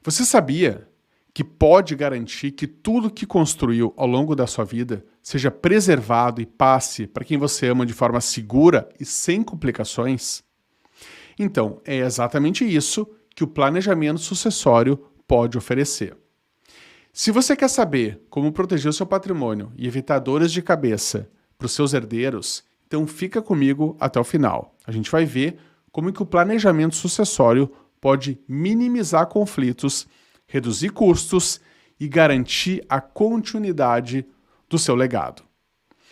Você sabia que pode garantir que tudo que construiu ao longo da sua vida seja preservado e passe para quem você ama de forma segura e sem complicações? Então, é exatamente isso que o planejamento sucessório pode oferecer. Se você quer saber como proteger o seu patrimônio e evitar dores de cabeça para os seus herdeiros, então fica comigo até o final. A gente vai ver como que o planejamento sucessório pode minimizar conflitos, reduzir custos e garantir a continuidade do seu legado.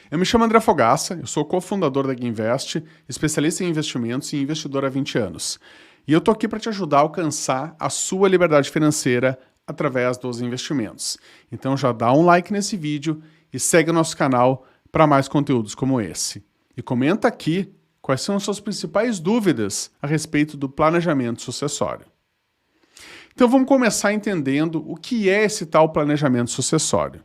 Eu me chamo André Fogaça, eu sou cofundador da Guinvest, especialista em investimentos e investidor há 20 anos. E eu estou aqui para te ajudar a alcançar a sua liberdade financeira através dos investimentos. Então já dá um like nesse vídeo e segue o nosso canal para mais conteúdos como esse. E comenta aqui quais são as suas principais dúvidas a respeito do planejamento sucessório. Então vamos começar entendendo o que é esse tal planejamento sucessório.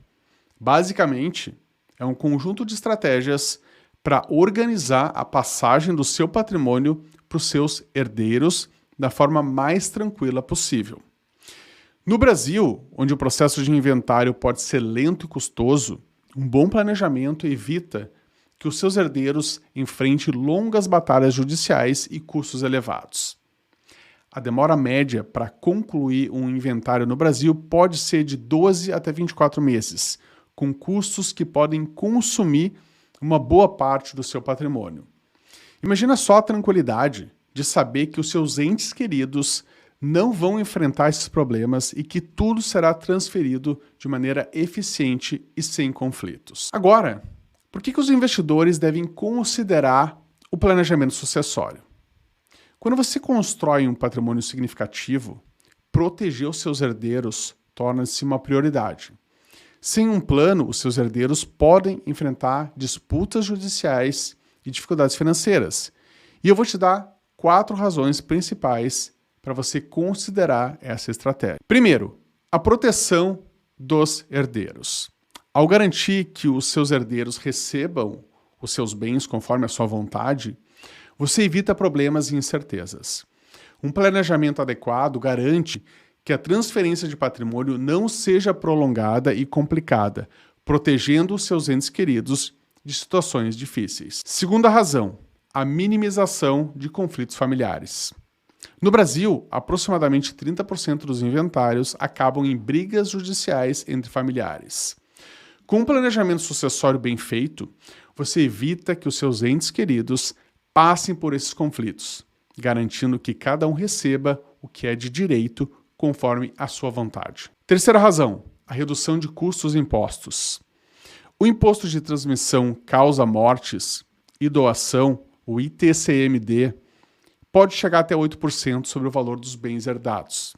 Basicamente, é um conjunto de estratégias para organizar a passagem do seu patrimônio para os seus herdeiros da forma mais tranquila possível. No Brasil, onde o processo de inventário pode ser lento e custoso, um bom planejamento evita que os seus herdeiros enfrentem longas batalhas judiciais e custos elevados. A demora média para concluir um inventário no Brasil pode ser de 12 até 24 meses, com custos que podem consumir uma boa parte do seu patrimônio. Imagina só a tranquilidade de saber que os seus entes queridos não vão enfrentar esses problemas e que tudo será transferido de maneira eficiente e sem conflitos. Agora, por que os investidores devem considerar o planejamento sucessório? Quando você constrói um patrimônio significativo, proteger os seus herdeiros torna-se uma prioridade. Sem um plano, os seus herdeiros podem enfrentar disputas judiciais e dificuldades financeiras. E eu vou te dar 4 razões principais para você considerar essa estratégia. Primeiro, a proteção dos herdeiros. Ao garantir que os seus herdeiros recebam os seus bens conforme a sua vontade, você evita problemas e incertezas. Um planejamento adequado garante que a transferência de patrimônio não seja prolongada e complicada, protegendo os seus entes queridos de situações difíceis. Segunda razão, a minimização de conflitos familiares. No Brasil, aproximadamente 30% dos inventários acabam em brigas judiciais entre familiares. Com um planejamento sucessório bem feito, você evita que os seus entes queridos passem por esses conflitos, garantindo que cada um receba o que é de direito conforme a sua vontade. Terceira razão, a redução de custos e impostos. O imposto de transmissão causa-mortes e doação, o ITCMD, pode chegar até 8% sobre o valor dos bens herdados.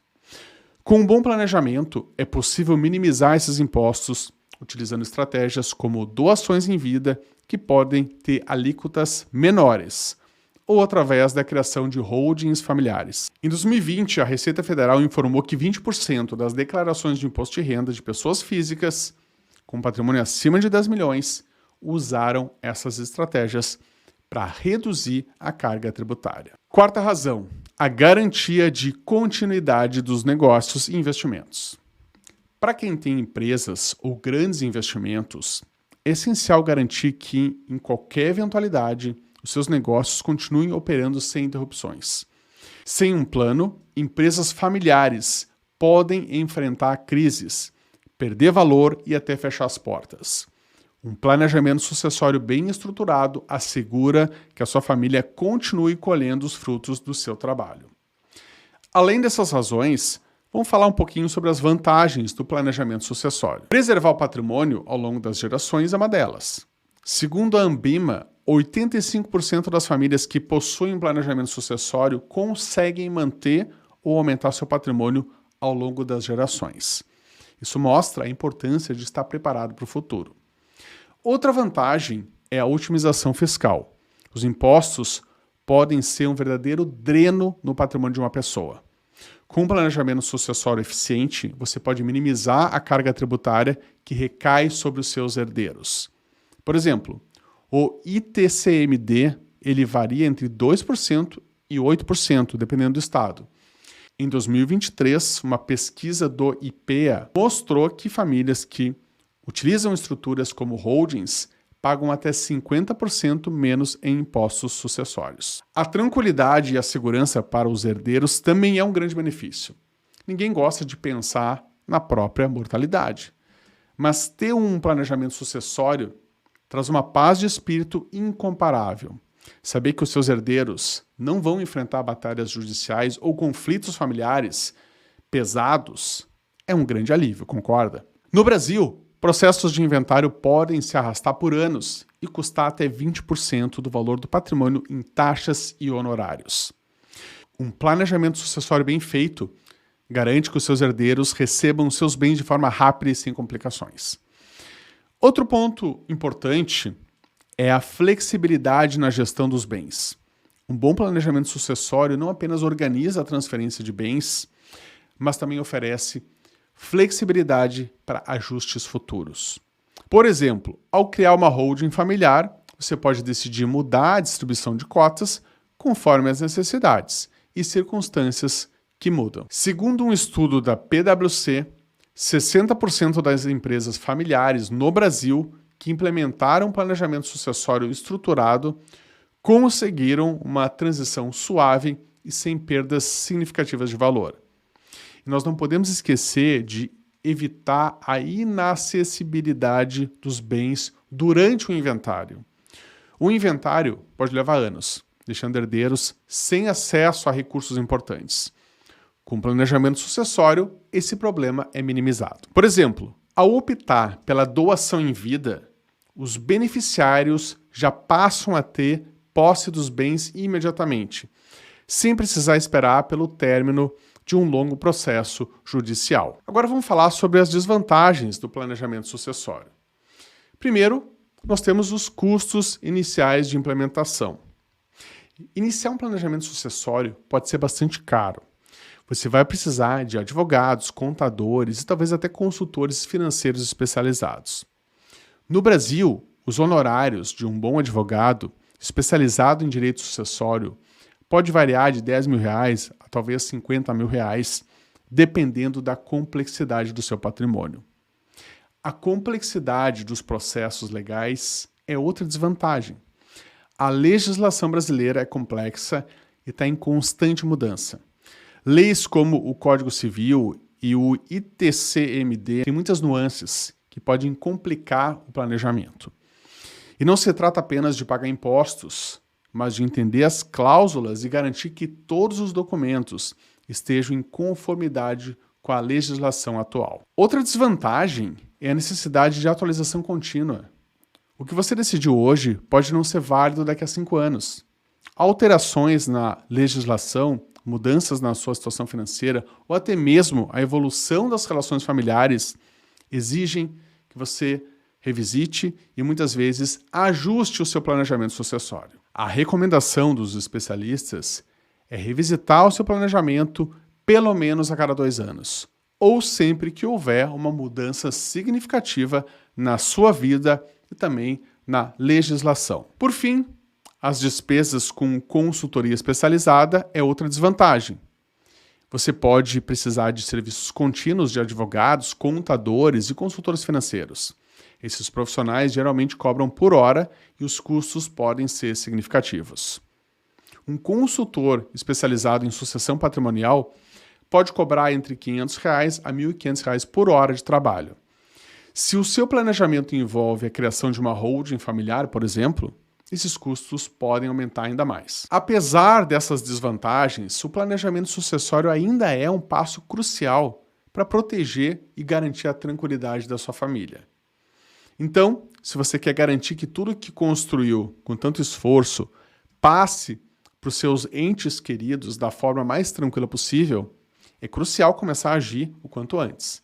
Com um bom planejamento, é possível minimizar esses impostos utilizando estratégias como doações em vida, que podem ter alíquotas menores, ou através da criação de holdings familiares. Em 2020, a Receita Federal informou que 20% das declarações de imposto de renda de pessoas físicas com patrimônio acima de 10 milhões usaram essas estratégias para reduzir a carga tributária. Quarta razão, a garantia de continuidade dos negócios e investimentos. Para quem tem empresas ou grandes investimentos, é essencial garantir que, em qualquer eventualidade, os seus negócios continuem operando sem interrupções. Sem um plano, empresas familiares podem enfrentar crises, perder valor e até fechar as portas. Um planejamento sucessório bem estruturado assegura que a sua família continue colhendo os frutos do seu trabalho. Além dessas razões, vamos falar um pouquinho sobre as vantagens do planejamento sucessório. Preservar o patrimônio ao longo das gerações é uma delas. Segundo a Ambima, 85% das famílias que possuem um planejamento sucessório conseguem manter ou aumentar seu patrimônio ao longo das gerações. Isso mostra a importância de estar preparado para o futuro. Outra vantagem é a otimização fiscal. Os impostos podem ser um verdadeiro dreno no patrimônio de uma pessoa. Com um planejamento sucessório eficiente, você pode minimizar a carga tributária que recai sobre os seus herdeiros. Por exemplo, o ITCMD ele varia entre 2% e 8%, dependendo do estado. Em 2023, uma pesquisa do IPEA mostrou que famílias que utilizam estruturas como holdings pagam até 50% menos em impostos sucessórios. A tranquilidade e a segurança para os herdeiros também é um grande benefício. Ninguém gosta de pensar na própria mortalidade, mas ter um planejamento sucessório traz uma paz de espírito incomparável. Saber que os seus herdeiros não vão enfrentar batalhas judiciais ou conflitos familiares pesados é um grande alívio, concorda? No Brasil, processos de inventário podem se arrastar por anos e custar até 20% do valor do patrimônio em taxas e honorários. Um planejamento sucessório bem feito garante que os seus herdeiros recebam seus bens de forma rápida e sem complicações. Outro ponto importante é a flexibilidade na gestão dos bens. Um bom planejamento sucessório não apenas organiza a transferência de bens, mas também oferece flexibilidade para ajustes futuros. Por exemplo, ao criar uma holding familiar, você pode decidir mudar a distribuição de cotas conforme as necessidades e circunstâncias que mudam. Segundo um estudo da PwC, 60% das empresas familiares no Brasil que implementaram um planejamento sucessório estruturado conseguiram uma transição suave e sem perdas significativas de valor. E nós não podemos esquecer de evitar a inacessibilidade dos bens durante o inventário. O inventário pode levar anos, deixando herdeiros sem acesso a recursos importantes. Com planejamento sucessório, esse problema é minimizado. Por exemplo, ao optar pela doação em vida, os beneficiários já passam a ter posse dos bens imediatamente, sem precisar esperar pelo término de um longo processo judicial. Agora vamos falar sobre as desvantagens do planejamento sucessório. Primeiro, nós temos os custos iniciais de implementação. Iniciar um planejamento sucessório pode ser bastante caro. Você vai precisar de advogados, contadores e talvez até consultores financeiros especializados. No Brasil, os honorários de um bom advogado especializado em direito sucessório pode variar de R$10 mil a talvez R$50 mil, dependendo da complexidade do seu patrimônio. A complexidade dos processos legais é outra desvantagem. A legislação brasileira é complexa e está em constante mudança. Leis como o Código Civil e o ITCMD têm muitas nuances que podem complicar o planejamento. E não se trata apenas de pagar impostos, mas de entender as cláusulas e garantir que todos os documentos estejam em conformidade com a legislação atual. Outra desvantagem é a necessidade de atualização contínua. O que você decidiu hoje pode não ser válido daqui a 5 anos. Alterações na legislação, mudanças na sua situação financeira ou até mesmo a evolução das relações familiares exigem que você revisite e muitas vezes ajuste o seu planejamento sucessório. A recomendação dos especialistas é revisitar o seu planejamento pelo menos a cada 2 anos, ou sempre que houver uma mudança significativa na sua vida e também na legislação. Por fim, as despesas com consultoria especializada é outra desvantagem. Você pode precisar de serviços contínuos de advogados, contadores e consultores financeiros. Esses profissionais geralmente cobram por hora e os custos podem ser significativos. Um consultor especializado em sucessão patrimonial pode cobrar entre R$ 500 a R$ 1.500 por hora de trabalho. Se o seu planejamento envolve a criação de uma holding familiar, por exemplo, esses custos podem aumentar ainda mais. Apesar dessas desvantagens, o planejamento sucessório ainda é um passo crucial para proteger e garantir a tranquilidade da sua família. Então, se você quer garantir que tudo que construiu com tanto esforço passe para os seus entes queridos da forma mais tranquila possível, é crucial começar a agir o quanto antes.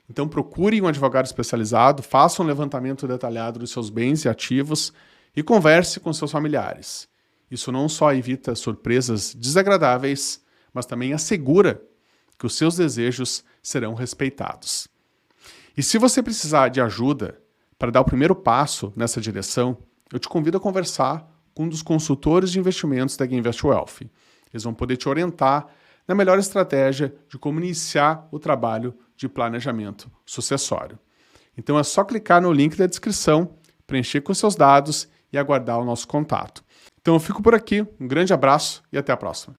Então procure um advogado especializado, faça um levantamento detalhado dos seus bens e ativos e converse com seus familiares. Isso não só evita surpresas desagradáveis, mas também assegura que os seus desejos serão respeitados. E se você precisar de ajuda para dar o primeiro passo nessa direção, eu te convido a conversar com um dos consultores de investimentos da GainVest Wealth. Eles vão poder te orientar na melhor estratégia de como iniciar o trabalho de planejamento sucessório. Então é só clicar no link da descrição, preencher com seus dados e aguardar o nosso contato. Então eu fico por aqui, um grande abraço e até a próxima.